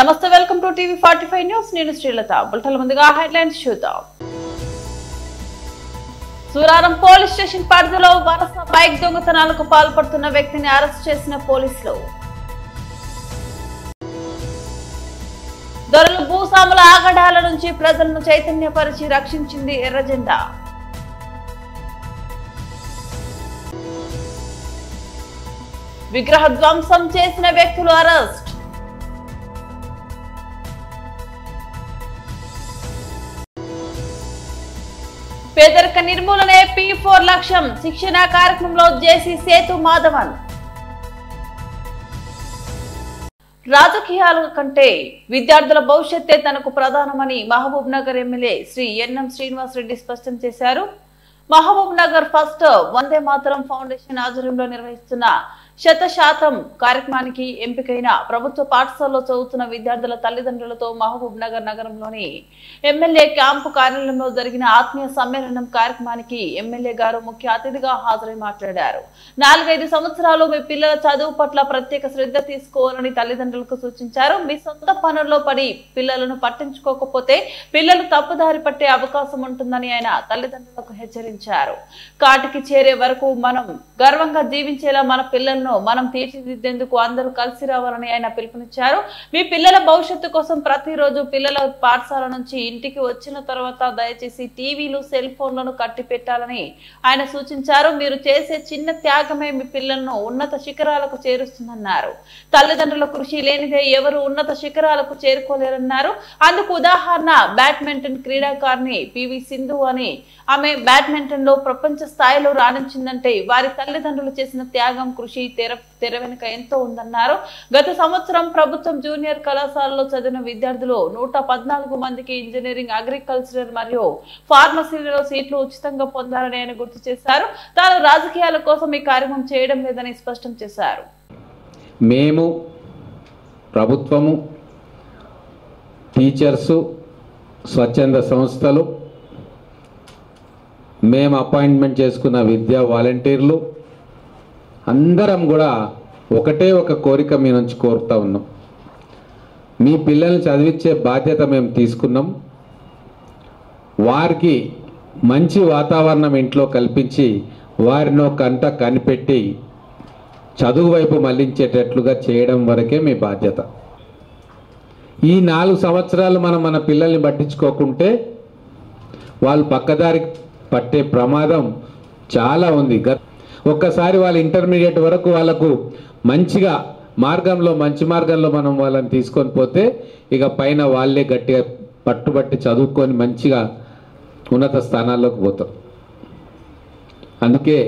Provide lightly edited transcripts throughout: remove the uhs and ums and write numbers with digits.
నమస్తే welcome to TV 45 news నేను Srilatha bulletin ముందుగా హెడ్లైన్స్ చూద్దాం సూరారం పోలీస్ స్టేషన్ పరిధిలో వరుస బైక్ దొంగతనాలకు పాల్పడుతున్న వ్యక్తిని అరెస్ట్ చేసిన పోలీసులు దొరలు భూస్వాముల ఆగడాల నుంచి ప్రజలను చైతన్యపరిచి రక్షించింది ఎర్రజెండా విగ్రహ ధ్వంసం చేసిన వ్యక్తులు అరెస్ట్ పేదరిక నిర్మూలనే P4 లక్ష్యం శిక్షణ కార్యక్రమంలో జేసీ సేతు మాధవన్ రాజకీయాల కంటే విద్యార్థుల భవిష్యత్తే తనకు ప్రధానమని మహబూబ్ నగర్ ఎమ్మెల్యే శ్రీ ఎన్ఎం శ్రీనివాస్ రెడ్డి స్పష్టం చేశారు. మహబూబ్ నగర్ ఫస్ట్ వందే మాతరం ఫౌండేషన్ ఆధ్వర్యంలో నిర్వహిస్తున్న 100% కార్యక్రమానికి ఎంపికైన ప్రభుత్వ పాఠశాలలో చదువుతున్న విద్యార్థుల తల్లిదండ్రులతో మహబూబ్ నగర్ నగరంలోని ఎమ్మెల్యే క్యాంపు కార్యాలయంలో జరిగిన ఆత్మీయ సమ్మేళనం కార్యక్రమానికి ఎమ్మెల్యే గారు ముఖ్య అతిథిగా హాజరై మాట్లాడారు. 4-5 సంవత్సరాలు మీ పిల్లల చదువు పట్ల ప్రత్యేక శ్రద్ధ తీసుకోవాలని తల్లిదండ్రులకు సూచించారు. మీ సొంత పనుల్లో పడి పిల్లలను పట్టించుకోకపోతే పిల్లలు తప్పుదారి పట్టే అవకాశం ఉంటుందని ఆయన తల్లిదండ్రులకు హెచ్చరించారు. కాటికి చేరే వరకు మనం గర్వంగా జీవించేలా మన పిల్లలను మనం తీర్చిదిద్దేందుకు అందరూ కలిసి రావాలని ఆయన పిలుపునిచ్చారు. మీ పిల్లల భవిష్యత్తు కోసం ప్రతిరోజు పిల్లల పాఠశాల నుంచి ఇంటికి వచ్చిన తర్వాత దయచేసి టీవీలు సెల్ ఫోన్లను కట్టి పెట్టాలని ఆయన సూచించారు. మీరు చేసే చిన్న త్యాగమే మీ పిల్లలను ఉన్నత శిఖరాలకు చేరుస్తుందన్నారు. తల్లిదండ్రుల కృషి లేనిదే ఎవరు ఉన్నత శిఖరాలకు చేరుకోలేరన్నారు. అందుకు ఉదాహరణ బ్యాడ్మింటన్ క్రీడాకారిణి పివి సింధు అని. ఆమె బ్యాడ్మింటన్ లో ప్రపంచ స్థాయిలో రాణించిందంటే వారి తల్లిదండ్రులు చేసిన త్యాగం కృషి తెర వెనుక ఎంతో ఉందన్నారు. గత సంవత్సరం ప్రభుత్వం జూనియర్ కళాశాలలో చదివిన విద్యార్థులు 114 మందికి ఇంజనీరింగ్, అగ్రికల్చర్ మరియు ఫార్మసీలలో సీట్లు ఉచితంగా పొందారని ఆయన గుర్తు చేశారు. తాను రాజకీయాల కోసం ఈ కార్యక్రమం చేయడం లేదని స్పష్టం చేశారు. మేము ప్రభుత్వము, టీచర్సు, స్వచ్ఛంద సంస్థలు, మేము అపాయింట్మెంట్ చేసుకున్న విద్యా వాలంటీర్లు అందరం కూడా ఒకటే ఒక కోరిక మీ నుంచి కోరుతా ఉన్నాం. మీ పిల్లల్ని చదివించే బాధ్యత మేము తీసుకున్నాం. వారికి మంచి వాతావరణం ఇంట్లో కల్పించి వారిని కంట కనిపెట్టి చదువు వైపు మళ్లించేటట్లుగా చేయడం వరకే మీ బాధ్యత. ఈ 4 సంవత్సరాలు మనం మన పిల్లల్ని పట్టించుకోకుంటే వాళ్ళు పక్కదారి పట్టే ప్రమాదం చాలా ఉంది. ఒక్కసారి వాళ్ళ ఇంటర్మీడియట్ వరకు వాళ్ళకు మంచిగా మంచి మార్గంలో మనం వాళ్ళని తీసుకొని పోతే ఇక పైన వాళ్ళే గట్టిగా పట్టుబట్టి చదువుకొని మంచిగా ఉన్నత స్థానాల్లోకి పోతారు. అందుకే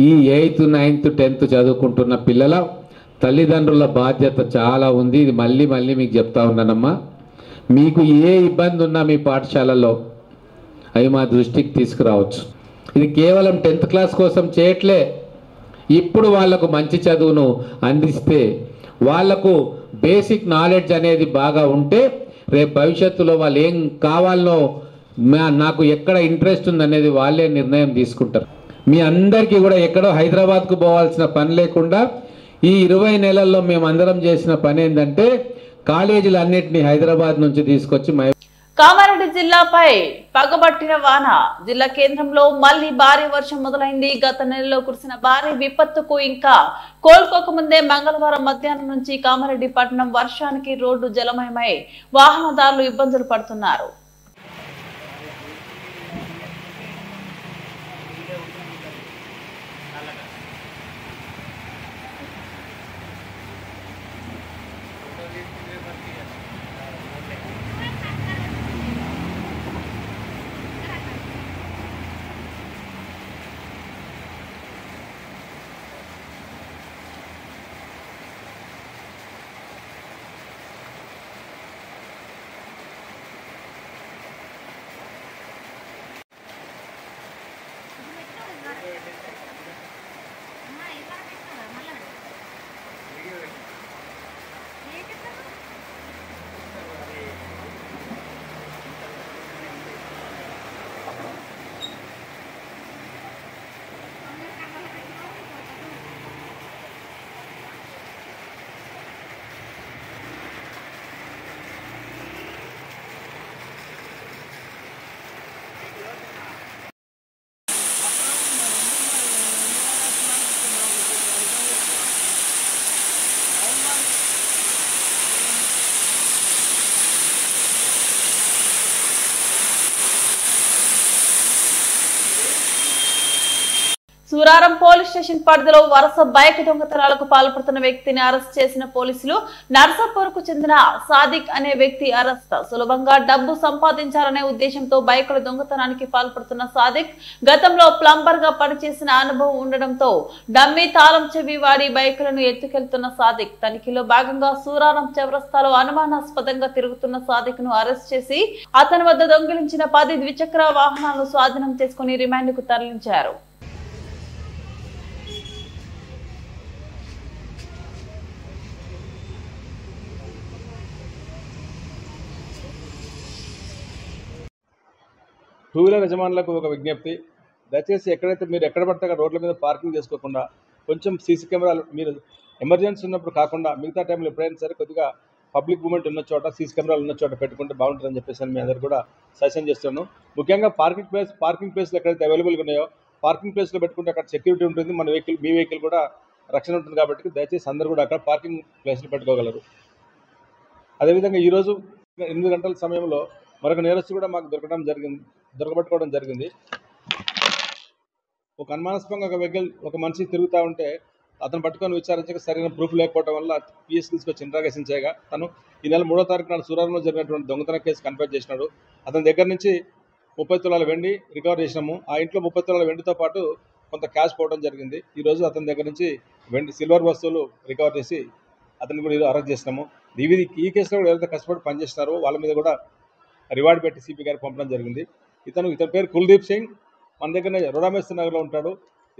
ఈ 8th, 9th, 10th చదువుకుంటున్న పిల్లల తల్లిదండ్రుల బాధ్యత చాలా ఉంది. ఇది మళ్ళీ మీకు చెప్తా ఉన్నానమ్మా. మీకు ఏ ఇబ్బంది ఉన్నా మీ పాఠశాలలో అవి మా దృష్టికి తీసుకురావచ్చు. ఇది కేవలం 10th క్లాస్ కోసం చేయట్లే. ఇప్పుడు వాళ్లకు మంచి చదువును అందిస్తే వాళ్లకు బేసిక్ నాలెడ్జ్ అనేది బాగా ఉంటే రేపు భవిష్యత్తులో వాళ్ళు ఏం కావాలనో నాకు ఎక్కడ ఇంట్రెస్ట్ ఉందనేది వాళ్ళే నిర్ణయం తీసుకుంటారు. మీ అందరికీ కూడా ఎక్కడో హైదరాబాద్కు పోవాల్సిన పని లేకుండా ఈ 20 నెలల్లో మేము అందరం చేసిన పని ఏంటంటే కాలేజీలు అన్నిటినీ హైదరాబాద్ నుంచి తీసుకొచ్చి కామారెడ్డి జిల్లాపై పగబట్టిన వాన. జిల్లా కేంద్రంలో మళ్లీ భారీ వర్షం మొదలైంది. గత నెలలో కురిసిన భారీ విపత్తుకు ఇంకా కోలుకోకముందే మంగళవారం మధ్యాహ్నం నుంచి కామారెడ్డి పట్టణం వర్షానికి రోడ్డు జలమయమై వాహనదారులు ఇబ్బందులు పడుతున్నారు. సూరారం పోలీస్ స్టేషన్ పరిధిలో వరుస బైక్ దొంగతనాలకు పాల్పడుతున్న వ్యక్తిని అరెస్ట్ చేసిన పోలీసులు నర్సాపూర్కు చెందిన సాదిక్ అనే వ్యక్తి అరెస్ట్. సులభంగా డబ్బు సంపాదించాలనే ఉద్దేశంతో బైకుల దొంగతనానికి పాల్పడుతున్న సాదిక్ గతంలో ప్లంబర్ గా పనిచేసిన అనుభవం ఉండడంతో డమ్మీ తాళం చెవి వాడి బైకులను ఎత్తుకెళ్తున్న సాదిక్ తనిఖీలో భాగంగా సూరారం చౌరస్తాలో అనుమానాస్పదంగా తిరుగుతున్న సాదిక్ ను అరెస్ట్ చేసి అతని వద్ద దొంగిలించిన 10 ద్విచక్ర వాహనాలను స్వాధీనం చేసుకుని రిమాండ్ కు తరలించారు. టూ వీలర్ యజమానులకు ఒక విజ్ఞప్తి, దయచేసి ఎక్కడైతే మీరు ఎక్కడ పడితే అక్కడ రోడ్ల మీద పార్కింగ్ చేసుకోకుండా కొంచెం సీసీ కెమెరాలు మీరు ఎమర్జెన్సీ ఉన్నప్పుడు కాకుండా మిగతా టైంలో ఎప్పుడైనా సరే కొద్దిగా పబ్లిక్ మూమెంట్ ఉన్న చోట సీసీ కెమెరాలు ఉన్న చోట పెట్టుకుంటే బాగుంటుందని చెప్పేసి మీ అందరు కూడా సజెషన్ చేస్తున్నాను. ముఖ్యంగా పార్కింగ్ ప్లేస్లు ఎక్కడైతే అవైలబుల్గా ఉన్నాయో పార్కింగ్ ప్లేస్లో పెట్టుకుంటే అక్కడ సెక్యూరిటీ ఉంటుంది, మన వెహికల్ మీ వెహికల్ కూడా రక్షణ ఉంటుంది. కాబట్టి దయచేసి అందరూ కూడా అక్కడ పార్కింగ్ ప్లేస్లు పెట్టుకోగలరు. అదేవిధంగా ఈరోజు 8 గంటల సమయంలో మరొక నేరస్తు కూడా మాకు దొరకబట్టుకోవడం జరిగింది. ఒక అనుమానాస్పదంగా ఒక మనిషి తిరుగుతూ ఉంటే అతను పట్టుకొని విచారించక సరైన ప్రూఫ్ లేకపోవడం వల్ల పిఎస్ తీసుకొచ్చి ఇంట్రాగేషన్ చేయగా తను ఈ నెల 3వ తారీఖు నాడు సూరారంలో జరిగినటువంటి దొంగతన కేసు కన్ఫర్మ్ చేసినాడు. అతని దగ్గర నుంచి 30 తులాల వెండి రికవర్ చేసినాము. ఆ ఇంట్లో 30 తులాల వెండితో పాటు కొంత క్యాష్ పోవడం జరిగింది. ఈరోజు అతని దగ్గర నుంచి సిల్వర్ వస్తువులు రికవర్ చేసి అతన్ని కూడా అరెస్ట్ చేసినాము. ఈ కేసులో కూడా ఎవరైతే కష్టపడి పనిచేస్తున్నారో వాళ్ళ మీద కూడా రివార్డ్ పెట్టి సిపి గారికి పంపడం జరిగింది. ఇతని పేరు కుల్దీప్ సింగ్, మన దగ్గర రోడామేశ్వర్ నగర్లో ఉంటాడు.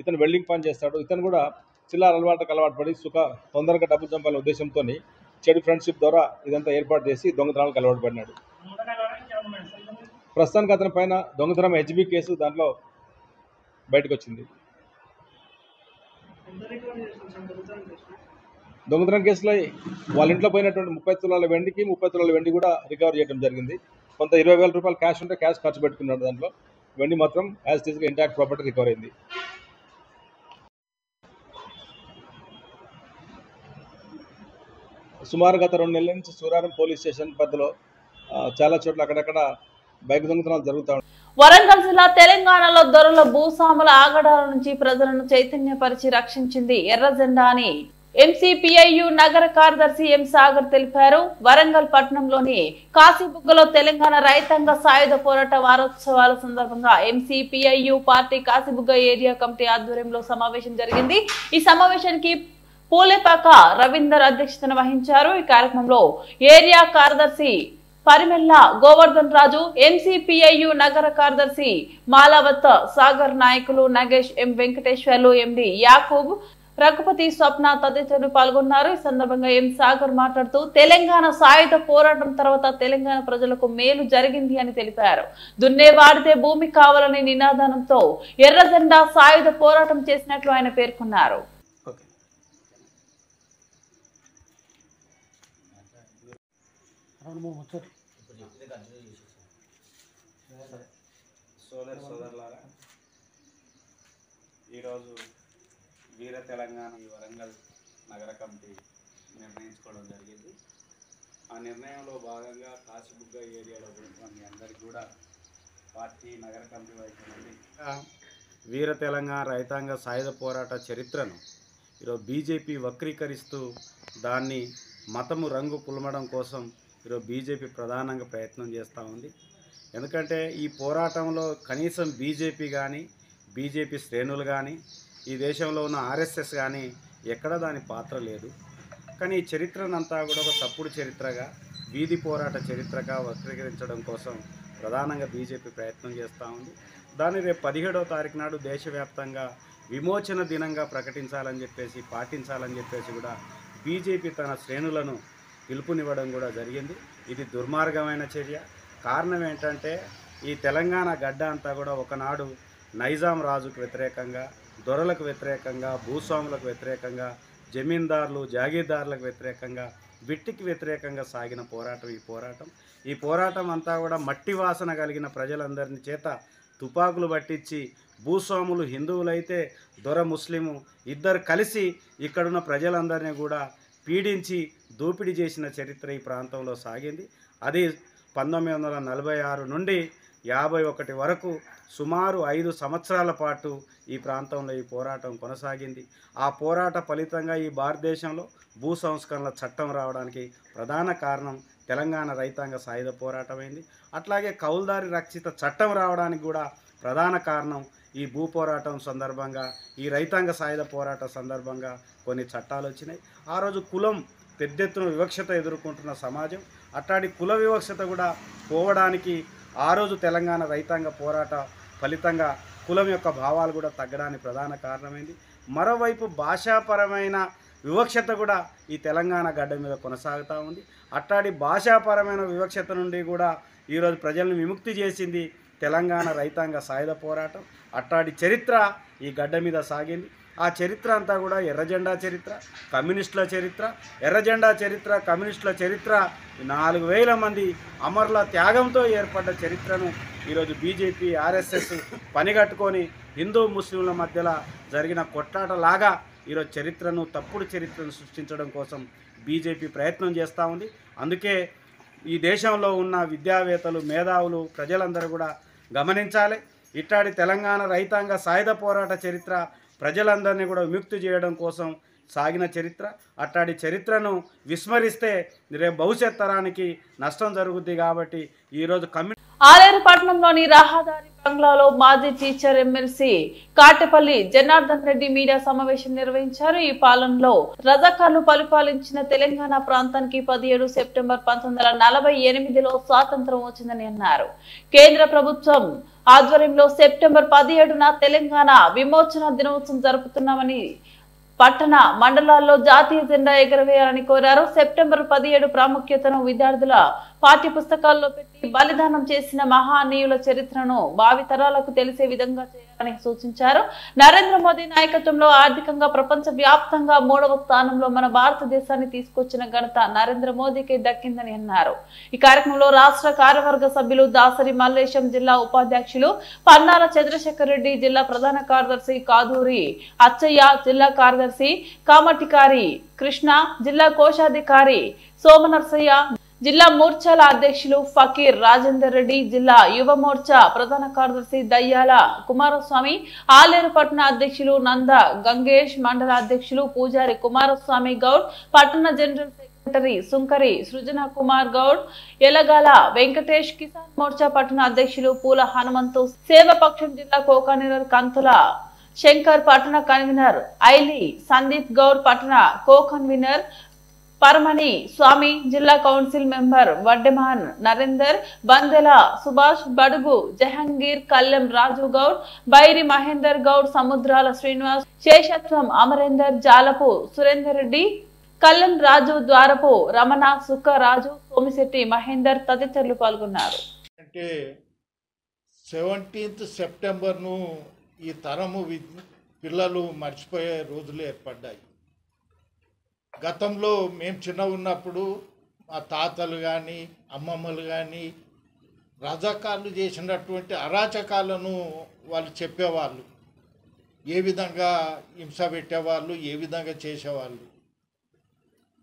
ఇతను వెల్డింగ్ పని చేస్తాడు. ఇతను కూడా చిల్లర అలవాటు పడి తొందరగా డబ్బులు చంపాలనే ఉద్దేశంతో చెడు ఫ్రెండ్షిప్ ద్వారా ఇదంతా ఏర్పాటు చేసి దొంగతనాలకు అలవాటు పడినాడు. ప్రస్తుతానికి అతని పైన దొంగతనం హెచ్బి కేసు దాంట్లో బయటకు వచ్చింది. దొంగతనం కేసులో వాళ్ళ ఇంట్లో పోయినటువంటి 30 తులాల వెండికి 30 తులాల వెండి కూడా రికవర్ చేయడం జరిగింది. కొంత 20,000 రూపాయలు క్యాష్ ఉంటే క్యాష్ ఖర్చు పెట్టుకున్నాడు. దాంట్లో వెండి మాత్రం యాజ్ ఇట్ ఈస్ గా ఇంటాక్ట్ ప్రాపర్టీ రికవర్ అయింది. సుమారు గత 2 నెలల నుంచి సూరారం పోలీస్ స్టేషన్ పరిధిలో చాలా చోట్ల అక్కడక్కడ బైక్ దొంగతనాలు జరుగుతూ ఉంటాయి. వరంగల్ జిల్లా తెలంగాణలో దొరల భూస్వాముల ఆగడాల నుంచి ప్రజలను చైతన్యపరిచి రక్షించింది ఎర్ర జెండా అని ఎంసీపీఐయు నగర కార్యదర్శి ఎం సాగర్ తెలిపారు. వరంగల్ పట్టణంలోని కాశీబుగ్గలో తెలంగాణ రైతాంగ సాయుధ పోరాట వారోత్సవాల సందర్భంగా MCPIU party Kashibugga area committee ఆధ్వర్యంలో సమావేశం జరిగింది. ఈ సమావేశానికి పూలేపాక రవీందర్ అధ్యక్షతన వహించారు. ఈ కార్యక్రమంలో ఏరియా కార్యదర్శి పరిమెల్ల గోవర్ధన్ రాజు, ఎంసీపీఐయు నగర కార్యదర్శి మాలావత్ సాగర్, నాయకులు నగేష్, ఎం వెంకటేశ్వర్లు, ఎండి యాకూబ్, రఘుపతి, స్వప్న తదితరులు పాల్గొన్నారు. ఈ సందర్భంగా ఎం సాగర్ మాట్లాడుతూ తెలంగాణ సాయుధ పోరాటం తర్వాత తెలంగాణ ప్రజలకు మేలు జరిగింది అని తెలిపారు. దున్నే వాడితే భూమి కావాలనే నినాదంతో ఎర్ర జెండా సాయుధ పోరాటం చేసినట్లు ఆయన పేర్కొన్నారు. సోదరులారా, ఈరోజు వీర తెలంగాణ వరంగల్ నగర కమిటీ నిర్ణయించుకోవడం జరిగింది. ఆ నిర్ణయంలో భాగంగా కాశీబుగ్గ ఏరియాలో ఉన్నటువంటి అందరికీ కూడా పార్టీ నగర కమిటీ వైపు నుండి వీర తెలంగాణ రైతాంగ సాయుధ పోరాట చరిత్రను ఈరోజు బీజేపీ వక్రీకరిస్తూ దాన్ని మతము రంగు పులమడం కోసం ఈరోజు బీజేపీ ప్రధానంగా ప్రయత్నం చేస్తూ ఉంది. ఎందుకంటే ఈ పోరాటంలో కనీసం బీజేపీ కానీ బీజేపీ శ్రేణులు కానీ ఈ దేశంలో ఉన్న ఆర్ఎస్ఎస్ కానీ ఎక్కడ దాని పాత్ర లేదు. కానీ ఈ చరిత్రనంతా కూడా ఒక తప్పుడు చరిత్రగా, వీధి పోరాట చరిత్రగా వక్రీకరించడం కోసం ప్రధానంగా బీజేపీ ప్రయత్నం చేస్తూ ఉంది. దాన్ని రేపు 17వ తారీఖు నాడు దేశవ్యాప్తంగా విమోచన దినంగా ప్రకటించాలని చెప్పేసి, పాటించాలని చెప్పేసి కూడా బీజేపీ తన శ్రేణులను పిలుపునివ్వడం కూడా జరిగింది. ఇది దుర్మార్గమైన చర్య. కారణం ఏంటంటే ఈ తెలంగాణ గడ్డ అంతా కూడా ఒకనాడు నైజాం రాజుకు వ్యతిరేకంగా, దొరలకు వ్యతిరేకంగా, భూస్వాములకు వ్యతిరేకంగా, జమీందారులు జాగీర్దారులకు వ్యతిరేకంగా, విట్టికి వ్యతిరేకంగా సాగిన పోరాటం ఈ పోరాటం అంతా కూడా మట్టి వాసన కలిగిన ప్రజలందరిని చేత తుపాకులు పట్టించి, భూస్వాములు హిందువులైతే దొర ముస్లిము ఇద్దరు కలిసి ఇక్కడున్న ప్రజలందరినీ కూడా పీడించి దోపిడీ చేసిన చరిత్ర ఈ ప్రాంతంలో సాగింది. అది 1946 నుండి 51 వరకు సుమారు 5 సంవత్సరాల పాటు ఈ ప్రాంతంలో ఈ పోరాటం కొనసాగింది. ఆ పోరాట ఫలితంగా ఈ భారతదేశంలో భూ సంస్కరణల చట్టం రావడానికి ప్రధాన కారణం తెలంగాణ రైతాంగ సాయుధ పోరాటమైంది. అట్లాగే కౌలుదారి రక్షిత చట్టం రావడానికి కూడా ప్రధాన కారణం ఈ భూ పోరాటం సందర్భంగా, ఈ రైతాంగ సాయుధ పోరాట సందర్భంగా కొన్ని చట్టాలు వచ్చినాయి. ఆ రోజు కులం పెద్ద ఎత్తున వివక్షత ఎదుర్కొంటున్న సమాజం, అట్లాంటి కుల వివక్షత కూడా పోవడానికి ఆ రోజు తెలంగాణ రైతాంగ పోరాట ఫలితంగా కులం యొక్క భావాలు కూడా తగ్గడానికి ప్రధాన కారణమైంది. మరోవైపు భాషాపరమైన వివక్షత కూడా ఈ తెలంగాణ గడ్డ మీద కొనసాగుతూ ఉంది. అట్లాంటి భాషాపరమైన వివక్షత నుండి కూడా ఈరోజు ప్రజలను విముక్తి చేసింది తెలంగాణ రైతాంగ సాయుధ పోరాటం. అట్లాంటి చరిత్ర ఈ గడ్డ మీద సాగింది. ఆ చరిత్ర అంతా కూడా ఎర్రజెండా చరిత్ర, కమ్యూనిస్టుల చరిత్ర, ఎర్రజెండా చరిత్ర, కమ్యూనిస్టుల చరిత్ర, 4000 మంది అమరుల త్యాగంతో ఏర్పడ్డ చరిత్రను ఈరోజు బీజేపీ, ఆర్ఎస్ఎస్ పనిగట్టుకొని హిందూ ముస్లింల మధ్యలో జరిగిన కొట్లాటలాగా ఈరోజు చరిత్రను, తప్పుడు చరిత్రను సృష్టించడం కోసం బీజేపీ ప్రయత్నం చేస్తూ ఉంది. అందుకే ఈ దేశంలో ఉన్న విద్యావేత్తలు, మేధావులు, ప్రజలందరూ కూడా గమనించాలి. ఇట్లాంటి తెలంగాణ రైతాంగ సాయుధ పోరాట చరిత్ర ప్రజలందరినీ కూడా విముక్తి చేయడం కోసం సాగిన చరిత్ర. అట్లాంటి చరిత్రను విస్మరిస్తే రేపు భవిష్యత్ తరానికి నష్టం జరుగుద్ది. కాబట్టి ఈరోజు ఆలేరు పట్టణంలోని రహదారి బంగ్లాలో మాజీ teacher MLC Katepalli Janardhan Reddy media సమావేశం నిర్వహించారు. ఈ పాలనలో రజాకార్లు పరిపాలించిన తెలంగాణ ప్రాంతానికి 17 సెప్టెంబర్ 1948లో స్వాతంత్రం వచ్చిందని అన్నారు. కేంద్ర ప్రభుత్వం ఆధ్వర్యంలో సెప్టెంబర్ 17న తెలంగాణ విమోచన దినోత్సవం జరుపుతున్నామని, పట్టణ మండలాల్లో జాతీయ జెండా ఎగరవేయాలని కోరారు. సెప్టెంబర్ 17 ప్రాముఖ్యతను విద్యార్థుల పాఠ్య పుస్తకాల్లో పెట్టి బలిదానం చేసిన మహానీయుల చరిత్రను భావితరాలకు తెలిసే విధంగా చేయాలని సూచించారు. నరేంద్ర మోదీ నాయకత్వంలో ఆర్థికంగా ప్రపంచ వ్యాప్తంగా 3వ స్థానంలో మన భారతదేశాన్ని తీసుకొచ్చిన ఘనత నరేంద్ర మోదీకి దక్కిందని అన్నారు. ఈ కార్యక్రమంలో రాష్ట్ర కార్యవర్గ సభ్యులు దాసరి మల్లేశం, జిల్లా ఉపాధ్యక్షులు పన్నాల చంద్రశేఖర్ రెడ్డి, జిల్లా ప్రధాన కార్యదర్శి కాదూరి అచ్చయ్య, జిల్లా కార్యదర్శి కామటికారి కృష్ణ, జిల్లా కోశాధికారి సోమనర్సయ్య, జిల్లా మోర్చాల అధ్యక్షులు ఫకీర్ రాజేందర్ రెడ్డి, జిల్లా యువ మోర్చా ప్రధాన కార్యదర్శి దయ్యాల కుమారస్వామి, ఆలేరు పట్టణ అధ్యక్షులు నంద గంగేష్, మండల అధ్యక్షులు పూజారి కుమారస్వామి గౌడ్, పట్టణ జనరల్ సెక్రటరీ సుంకరి సృజన కుమార్ గౌడ్, ఎలగాల వెంకటేష్, కిసాన్ మోర్చా పట్టణ అధ్యక్షులు పూల హనుమంతు, సేవపక్షం జిల్లా కో కన్వీనర్ కంతుల శంకర్, పట్టణ కన్వీనర్ ఐలి సందీప్ గౌడ్, పట్టణ కో కన్వీనర్ పరమణి స్వామి, జిల్లా కౌన్సిల్ మెంబర్ వడ్డెమాన్ నరేందర్, బందెల సుభాష్, బడుగు జహంగీర్, కల్లెం రాజు గౌడ్, బైరి మహేందర్ గౌడ్, సముద్రాల శ్రీనివాస్, శేషత్వం అమరేందర్, జాలపు సురేందర్ రెడ్డి, కల్లెం రాజు, ద్వారపు రమణ, సుక్కరాజు, సోమిశెట్టి మహేందర్ తదితరులు పాల్గొన్నారు. అంటే 17 సెప్టెంబర్ను ఈ తరము పిల్లలు మర్చిపోయే రోజులు ఏర్పడ్డాయి. గతంలో మేము చిన్న ఉన్నప్పుడు మా తాతలు కానీ అమ్మమ్మలు కానీ రజాకార్లు చేసినటువంటి అరాచకాలను వాళ్ళు చెప్పేవాళ్ళు. ఏ విధంగా హింస పెట్టేవాళ్ళు, ఏ విధంగా చేసేవాళ్ళు.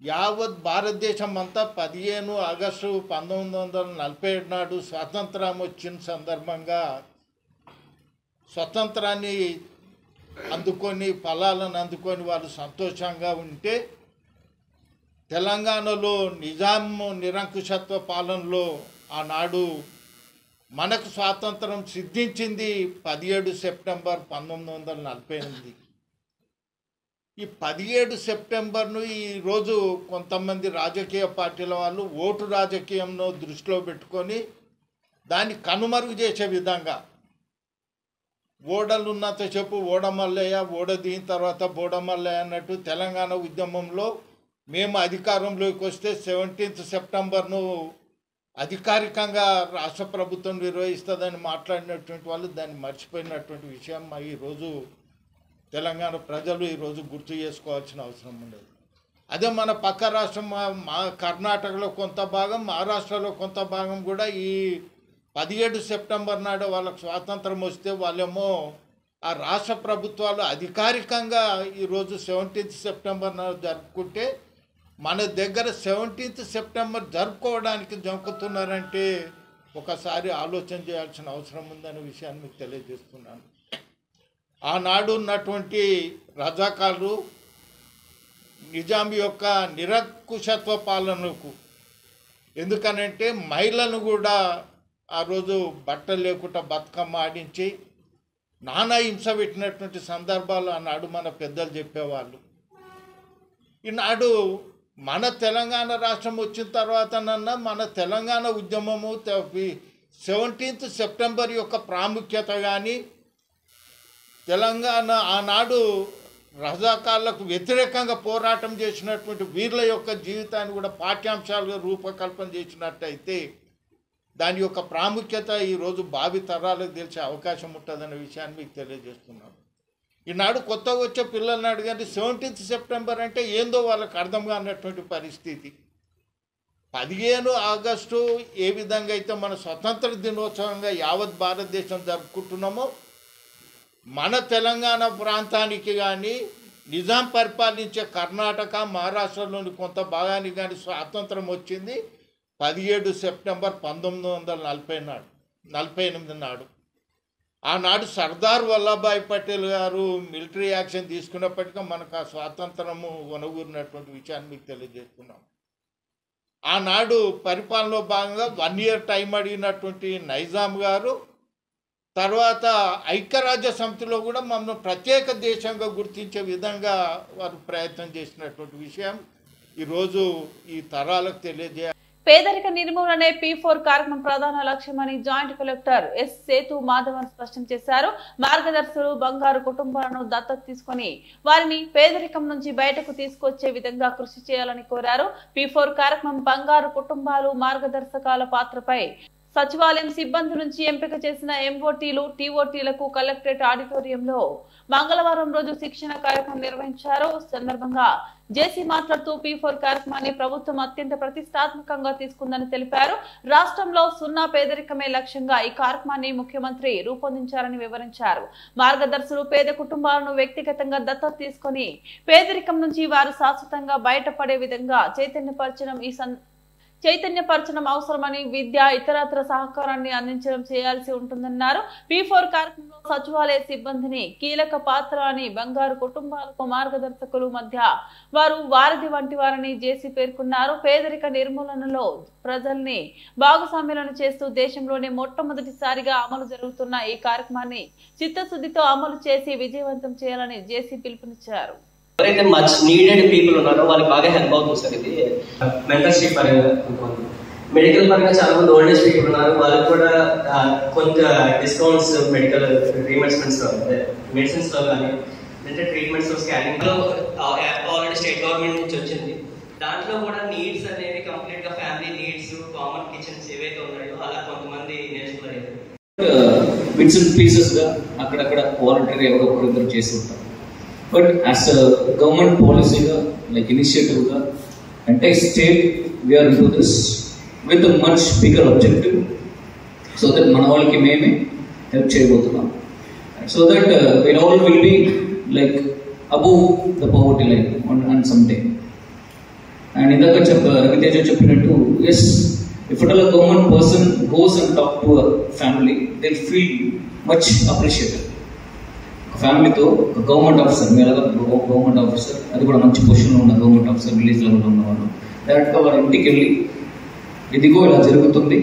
యావత్ భారతదేశం అంతా 15 ఆగస్టు 1947 నాడు స్వాతంత్రం వచ్చిన సందర్భంగా స్వతంత్రాన్ని అందుకొని, ఫలాలను అందుకొని వాళ్ళు సంతోషంగా ఉంటే, తెలంగాణలో నిజాం నిరంకుశత్వ పాలనలో ఆనాడు మనకు స్వాతంత్రం సిద్ధించింది 17 సెప్టెంబర్ 1948. ఈ 17 సెప్టెంబర్ను ఈరోజు కొంతమంది రాజకీయ పార్టీల వాళ్ళు ఓటు రాజకీయంను దృష్టిలో పెట్టుకొని దాన్ని కనుమరుగు చేసే విధంగా, ఓడలు ఉన్నంతసేపు ఓడమల్లయ్య, ఓడ దిగిన తర్వాత బోడమల్లయ్య అన్నట్టు తెలంగాణ ఉద్యమంలో మేము అధికారంలోకి వస్తే 17 సెప్టెంబర్ను అధికారికంగా రాష్ట్ర ప్రభుత్వం నిర్వహిస్తుందని మాట్లాడినటువంటి వాళ్ళు దాన్ని మర్చిపోయినటువంటి విషయం ఈరోజు తెలంగాణ ప్రజలు ఈరోజు గుర్తు చేసుకోవాల్సిన అవసరం ఉండదు. అదే మన పక్క రాష్ట్రం మా కర్ణాటకలో కొంత భాగం, మహారాష్ట్రలో కొంత భాగం కూడా ఈ 17 సెప్టెంబర్ నాడు వాళ్ళకు స్వాతంత్రం వస్తే వాళ్ళేమో ఆ రాష్ట్ర ప్రభుత్వాలు అధికారికంగా ఈరోజు 17 సెప్టెంబర్ నాడు జరుపుకుంటే మన దగ్గర 17 సెప్టెంబర్ జరుపుకోవడానికి జంకుతున్నారంటే ఒకసారి ఆలోచన చేయాల్సిన అవసరం ఉందనే విషయాన్ని మీకు తెలియజేస్తున్నాను. ఆనాడు ఉన్నటువంటి రజాకారులు నిజాం యొక్క నిరంకుశత్వ పాలనకు, ఎందుకనంటే మహిళలను కూడా ఆ రోజు బట్టలు లేకుండా బతుకమ్మ ఆడించి నానా హింస పెట్టినటువంటి సందర్భాలు ఆనాడు మన పెద్దలు చెప్పేవాళ్ళు. ఈనాడు మన తెలంగాణ రాష్ట్రం వచ్చిన తర్వాతనన్నా మన తెలంగాణ ఉద్యమము 17th సెప్టెంబర్ యొక్క ప్రాముఖ్యత కానీ, తెలంగాణ ఆనాడు రజాకార్లకు వ్యతిరేకంగా పోరాటం చేసినటువంటి వీరుల యొక్క జీవితాన్ని కూడా పాఠ్యాంశాలుగా రూపకల్పన చేసినట్టయితే దాని యొక్క ప్రాముఖ్యత ఈరోజు భావి తరాలకు తెలిసే అవకాశం ఉంటుందనే విషయాన్ని మీకు తెలియజేస్తున్నాను. ఈనాడు కొత్తగా వచ్చే పిల్లల్ని అడిగండి 17th సెప్టెంబర్ అంటే ఏందో వాళ్ళకి అర్థం కానటువంటి పరిస్థితి. 15 ఆగస్టు ఏ విధంగా అయితే మన స్వతంత్ర దినోత్సవంగా యావత్ భారతదేశం జరుపుకుంటున్నామో, మన తెలంగాణ ప్రాంతానికి కానీ నిజాం పరిపాలించే కర్ణాటక మహారాష్ట్రలోని కొంత భాగానికి కానీ స్వాతంత్రం వచ్చింది 17 సెప్టెంబర్ 1948 నాడు. ఆనాడు సర్దార్ వల్లభాయ్ పటేల్ గారు మిలిటరీ యాక్షన్ తీసుకున్నప్పటికీ మనకు ఆ స్వాతంత్రము వనగూరినటువంటి విషయాన్ని మీకు తెలియజేస్తున్నాం. ఆనాడు పరిపాలనలో భాగంగా 1 year టైం అడిగినటువంటి నైజాం గారు తర్వాత ఐక్యరాజ్య సమితిలో కూడా మమ్మల్ని ప్రత్యేక దేశంగా గుర్తించే విధంగా వారు ప్రయత్నం చేసినటువంటి విషయం ఈరోజు ఈ తరాలకు తెలియజేయాలి. పేదరిక నిర్మూలనే P4 కార్యక్రమం ప్రధాన లక్ష్యమని joint collector S Sethu Madhavan స్పష్టం చేశారు. మార్గదర్శులు బంగారు కుటుంబాలను దత్తత తీసుకుని వారిని పేదరికం నుంచి బయటకు తీసుకొచ్చే విధంగా కృషి చేయాలని కోరారు. P4 కార్యక్రమం బంగారు కుటుంబాలు మార్గదర్శకాల పాత్రపై సచివాలయం సిబ్బంది నుంచి ఎంపిక చేసిన MOTలు TOTలకు కలెక్టరేట్ ఆడిటోరియంలో మంగళవారం రోజు శిక్షణ కార్యక్రమం నిర్వహించారు. సందర్భంగా జేసీ మాట్లాడుతూ P4 కార్యక్రమాన్ని ప్రభుత్వం అత్యంత ప్రతిష్టాత్మకంగా తీసుకుందని తెలిపారు. రాష్ట్రంలో సున్నా పేదరికమే లక్ష్యంగా ఈ కార్యక్రమాన్ని ముఖ్యమంత్రి రూపొందించారని వివరించారు. మార్గదర్శులు పేద కుటుంబాలను వ్యక్తిగతంగా దత్తత తీసుకుని పేదరికం నుంచి వారు శాశ్వతంగా బయటపడే విధంగా చైతన్యపరచడం అవసరమని, విద్య ఇతరత్ర సహకారాన్ని అందించడం చేయాల్సి ఉంటుందన్నారు. P4 కార్యక్రమంలో సచివాలయ సిబ్బందిని కీలక పాత్ర అని, బంగారు కుటుంబాలకు మార్గదర్శకులు మధ్య వారు వారధి వంటి వారని జేసీ పేర్కొన్నారు. పేదరిక నిర్మూలనలో ప్రజల్ని భాగస్వామ్యులను చేస్తూ దేశంలోనే మొట్టమొదటిసారిగా అమలు జరుగుతున్న ఈ కార్యక్రమాన్ని చిత్తశుద్ధితో అమలు చేసి విజయవంతం చేయాలని జేసీ పిలుపునిచ్చారు. ఎవరైతే మచ్ నీడెడ్ పీపుల్ ఉన్నారో వాళ్ళకి బాగా హెల్ప్ అవుతుంది సార్. ఇది మెంటర్షిప్ పరంగా, మెడికల్ పరంగా చాలా మంది ఓల్డ్ ఏజ్ పీపుల్ ఉన్నారు, వాళ్ళకి కూడా కొంత డిస్కౌంట్స్ మెడికల్ మెడిసిన్స్ లో కానీ అంటే ట్రీట్మెంట్స్ లో స్కానింగ్ లో ఆల్రెడీ స్టేట్ గవర్నమెంట్ నుంచి వచ్చింది. దాంట్లో కూడా నీడ్స్ అనేవి కంప్లీట్ గా ఫ్యామిలీ నీడ్స్, కామన్ కిచెన్స్ ఏవైతే ఉన్నాయో అలా కొంతమంది నేర్చుకున్నారు. బిట్స్ అండ్ పీసెస్ గా అక్కడక్కడ వాలంటరీ ఎవరో ఒకరిద్దరు చేసి ఉంటారు. But as a government policy, like initiative, entire state we are into this with a much bigger objective, so that manavalki meme help cheyabothunam, so that we all will be like above the poverty line on someday. And indaka Raviteja cheppinattu, yes, if at all a government person goes and talk to a family, they'll feel much appreciated. ఫ్యామిలీతో government officer, మీరు government officer, అది కూడా మంచి పొజిషన్లో ఉన్న government officer, village లెవెల్లో ఉన్నవాళ్ళు డైరెక్ట్గా వాళ్ళ ఇంటికి వెళ్ళి ఇదిగో ఇలా జరుగుతుంది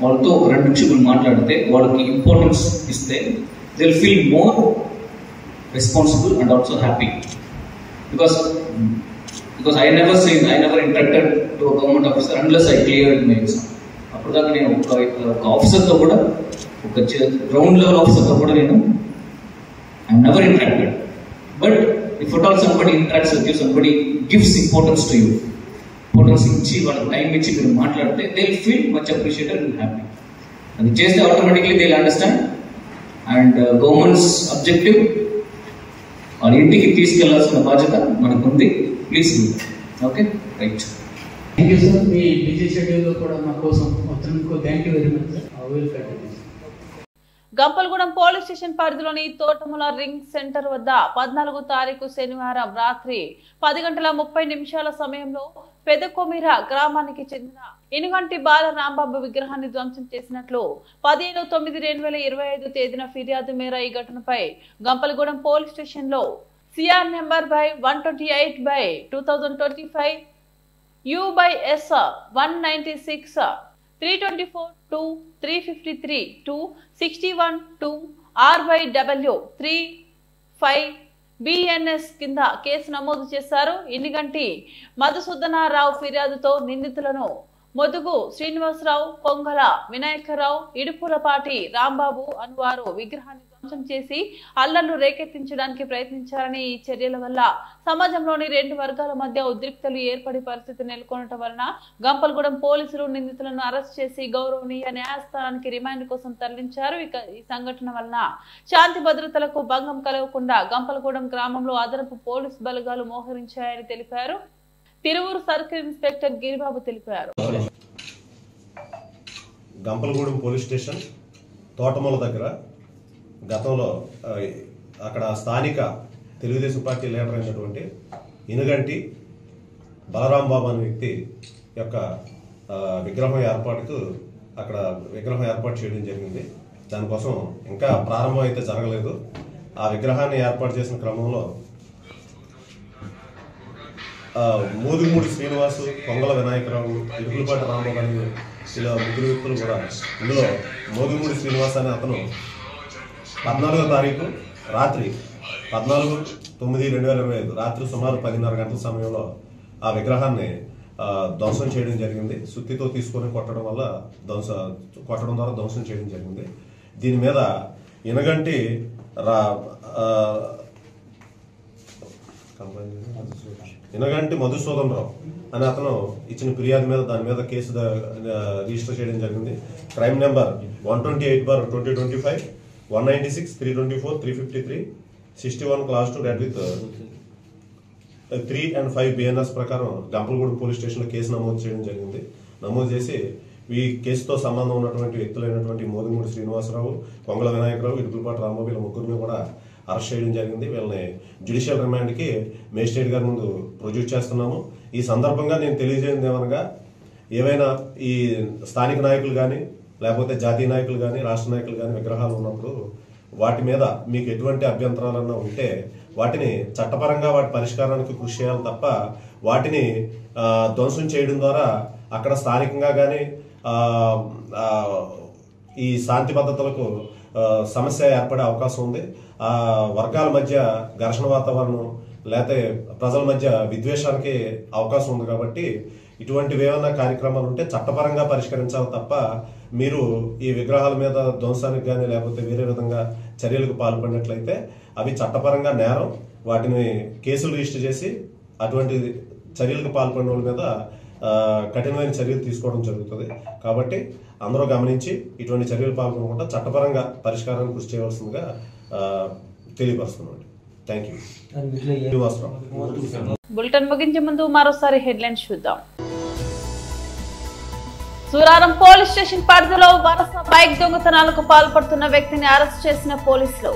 వాళ్ళతో 2 నిమిషాలు మాట్లాడితే వాళ్ళకి ఇంపార్టెన్స్ ఇస్తే they will feel more responsible and also happy. Because I never interacted to government officer unless I cleared my exam. అప్పుడు దాకా నేను ఒక ఆఫీసర్తో కూడా, ఒక గ్రౌండ్ లెవెల్ ఆఫీసర్తో కూడా నేను I've never interacted. But if at all somebody interacts with you, somebody gives importance to you, importance ichi vaalla time ichi meer maatladte, they'll feel much appreciated and happy. And cheste automatically they'll understand. And government's objective or intiki teeskellalsina bajata manakundi. Please do that. Okay, right. Thank you sir. Me busy schedule lo kuda na kosam vachananduku thank you very much sir. I will continue. Gampalagudem police station పరిధిలోని తోటముల ring centre వద్ద 14వ తారీఖు శనివారం రాత్రి 10:30 సమయంలో పెదకొమిర గ్రామానికి చెందిన ఇనుగంటి బాల రాంబాబు విగ్రహాన్ని ధ్వంసం చేసినట్లు 15/9/2025 తేదీన ఫిర్యాదు మేర ఈ ఘటనపై గంపలగూడెం పోలీస్ స్టేషన్ లో CR number by 128/2025 U/S 196 324 353 261 R/W 35 BNS కింద కేసు నమోదు చేశారు. ఇన్నిగంటి మధుసూదనారావు ఫిర్యాదుతో నిందితులను మొదుగు శ్రీనివాసరావు, పొంగల వినాయకరావు, ఇడుపులపాటి రాంబాబు అనువారు విగ్రహాన్ని ధ్వంసం చేసి అల్లర్లు రేకెత్తించడానికి ప్రయత్నించారని ఈ చర్యల వల్ల సమాజంలోని రెండు వర్గాల మధ్య ఉద్రిక్తలు ఏర్పడి పరిస్థితి నెలకొనటం వలన గంపలగూడెం పోలీసులు నిందితులను అరెస్ట్ చేసి గౌరవనీయ న్యాయస్థానానికి రిమాండ్ కోసం తరలించారు. ఇక ఈ సంఘటన వలన శాంతి భద్రతలకు భంగం కలగకుండా గంపలగూడెం గ్రామంలో అదనపు పోలీసు బలగాలు మోహరించాయని తెలిపారు. తిరువూరు సర్కిల్ ఇన్స్పెక్టర్ గిరిబాబు తెలిపారు. గంపలగూడెం పోలీస్ స్టేషన్ తోటమూల దగ్గర గతంలో అక్కడ స్థానిక తెలుగుదేశం పార్టీ లీడర్ అయినటువంటి ఇనుగంటి బలరాం బాబు అనే వ్యక్తి యొక్క విగ్రహం ఏర్పాటు చేయడం జరిగింది. దానికోసం ఇంకా ప్రారంభం అయితే జరగలేదు. ఆ విగ్రహాన్ని ఏర్పాటు చేసిన క్రమంలో మోదుగుమూడి శ్రీనివాసు, పొంగల వినాయకరావు, ఇడుపులపాటి రాంబాబు అనే ఇలా ముగ్గురు వ్యక్తులు కూడా ఇందులో మోదుగుమూడి శ్రీనివాస్ అనే అతను 14వ తారీఖు రాత్రి 14/9/2025 రాత్రి సుమారు 10:30 గంటల సమయంలో ఆ విగ్రహాన్ని ధ్వంసం చేయడం జరిగింది. సుత్తితో తీసుకొని కొట్టడం ద్వారా ధ్వంసం చేయడం జరిగింది. దీని మీద ఇనగంటి మధుసూదనరావు అని అతను ఇచ్చిన ఫిర్యాదు మీద దాని మీద కేసు రిజిస్టర్ చేయడం జరిగింది. Crime number 128/2025 196 324 353 61 Class 2 that with 3 and 5 BNS ప్రకారం గంపలగూడెం పోలీస్ స్టేషన్లో కేసు నమోదు చేయడం జరిగింది. నమోదు చేసి ఈ కేసుతో సంబంధం ఉన్నటువంటి వ్యక్తులైనటువంటి మోదుగుమూడి శ్రీనివాసరావు, పొంగల వినాయకరావు, ఇడుపులపాటి రాంబాబు వీళ్ళ ముగ్గురిని కూడా అరెస్ట్ చేయడం జరిగింది. వీళ్ళని జ్యుడిషియల్ రిమాండ్కి మేజిస్ట్రేట్ గారి ముందు ప్రొడ్యూస్ చేస్తున్నాము. ఈ సందర్భంగా నేను తెలియజేయండి ఏమనగా, ఏవైనా ఈ స్థానిక నాయకులు కానీ లేకపోతే జాతీయ నాయకులు కానీ రాష్ట్ర నాయకులు కానీ విగ్రహాలు ఉన్నప్పుడు వాటి మీద మీకు ఎటువంటి అభ్యంతరాలన్నా ఉంటే వాటిని చట్టపరంగా వాటి పరిష్కారానికి కృషి చేయాలి తప్ప వాటిని ధ్వంసం చేయడం ద్వారా అక్కడ స్థానికంగా కానీ ఈ శాంతి భద్రతలకు సమస్య ఏర్పడే అవకాశం ఉంది. ఆ వర్గాల మధ్య ఘర్షణ వాతావరణం లేకపోతే ప్రజల మధ్య విద్వేషానికి అవకాశం ఉంది. కాబట్టి ఇటువంటివి ఏమైనా కార్యక్రమాలు ఉంటే చట్టపరంగా పరిష్కరించాలి తప్ప మీరు ఈ విగ్రహాల మీద ధ్వంసానికి కానీ లేకపోతే వేరే విధంగా చర్యలకు పాల్పడినట్లయితే అవి చట్టపరంగా నేరం. వాటిని కేసులు రిజిస్టర్ చేసి అటువంటి చర్యలకు పాల్పడిన వాళ్ళ మీద కఠినమైన చర్యలు తీసుకోవడం జరుగుతుంది. కాబట్టి అందరూ గమనించి ఇటువంటి చర్యలు పాల్గొనకుండా చట్టపరంగా పరిష్కారానికి కృషి చేయవలసిందిగా తెలియపరుస్తున్నాం. Thank you. బులెటిన్ ముగించే ముందు మరోసారి హెడ్లైన్స్ చూద్దాం. సూరారం పోలీస్ స్టేషన్ పరిధిలో వరుస బైక్ దొంగతనాలకు పాల్పడుతున్న వ్యక్తిని అరెస్ట్ చేసిన పోలీసులు.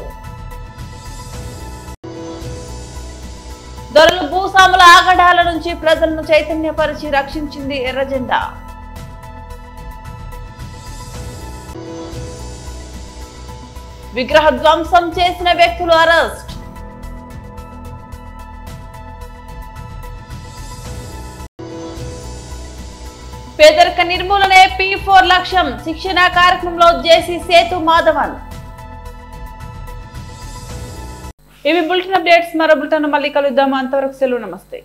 దొరలు భూస్వాముల ఆగడాల నుంచి ప్రజలను చైతన్యపరిచి రక్షించింది ఎర్రజెండా. విగ్రహ ధ్వంసం చేసిన వ్యక్తులు అరెస్ట్. పేదరిక నిర్మూలనే P4 లక్ష్యం. శిక్షణ కార్యక్రమంలో జేసీ సేతు మాధవన్. ఇవి బులెటిన్ అప్డేట్స్. మరో బులెటిన్ మళ్ళీ కలుద్దాం. అంతవరకు సెలవు. నమస్తే.